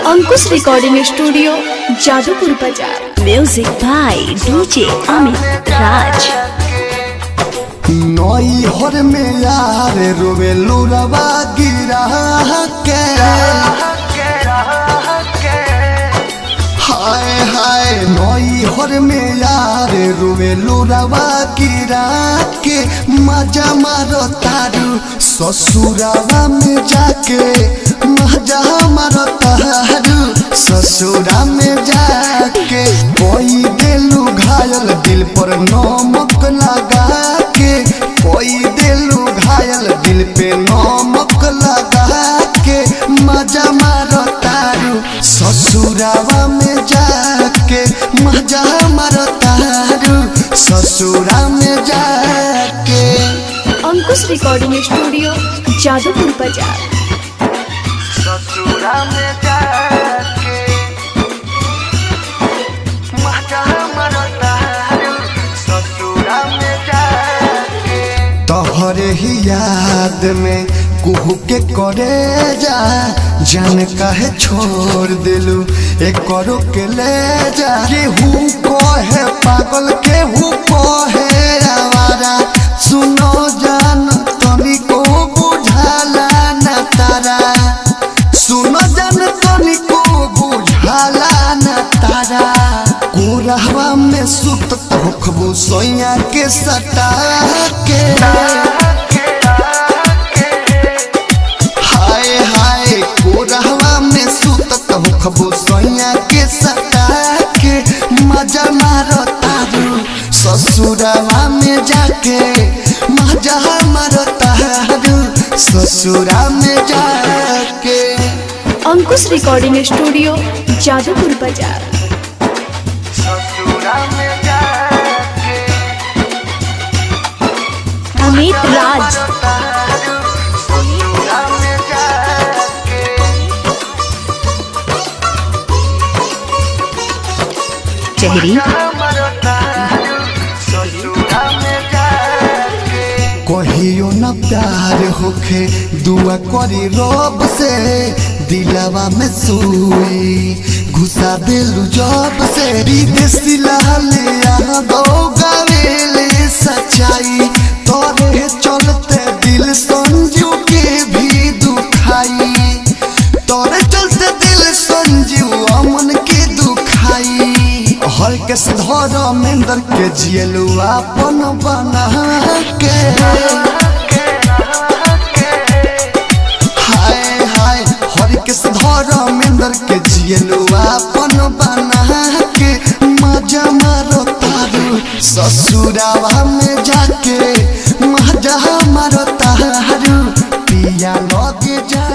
अंकुश recording studio Jadupur बाजार। Music by DJ Amit राज। नई हर में यार रोवे लुरवा गिरा के हाय हाय नई हर में यार रोवे लुरवा गिरा के मजा मारो तारू ससुरावा में जाके मजा मारो तारू ससुरा में जाके कोई दिलू घायल दिल पर नमक लगा के कोई दिलू घायल दिल पे नमक लगा के मजा मारो तारू ससुरावा में जाके मजा मारो तारू ससुरा में जाके। अंकुश रिकॉर्डिंग स्टूडियो जादूपुर बाजार। ससुरा में जाके मजा मारो तारू ससुरा में जाके। तोहरे ही याद में कुहू के करे जा जान काहे छोड़ दिलू एक करो के ले जा। केहू कहे पागल केहू कहे आवारा सुनो जान तनी को बुझाला न तारा सुनो जान तनी को बुझाला न तारा। कोरहवा में सुत होखबू सोया के सटा के हाय हाय कोरहवा में सुत होखबू सोया के सटा के मजा मारो तारू ससुरावा में जाके मजा मारो तारू ससुरा में जाके। अंकुश रिकॉर्डिंग स्टूडियो जादूपुर बाजार। ससुरा में जाके अमित राज। ससुरा में जाके। चेहरी कहियो न प्यार होखे दुआ करी रब से दिलवा में सुई घुसा दिलू जब से विदेशी लालिया दो गावेले सच्चाई तोरे चलते दिल संजू के भी दुखाई तोरे चलते दिल संजू अमन के दुखाई। हर के धर मेंदर के जियलू अपन बना के हाय हाय हर के धर मेंदर के जियलू अपन बना के मजा मारो तारू ससुरावा में जाके मजा मारो तारू पिया लगे जा।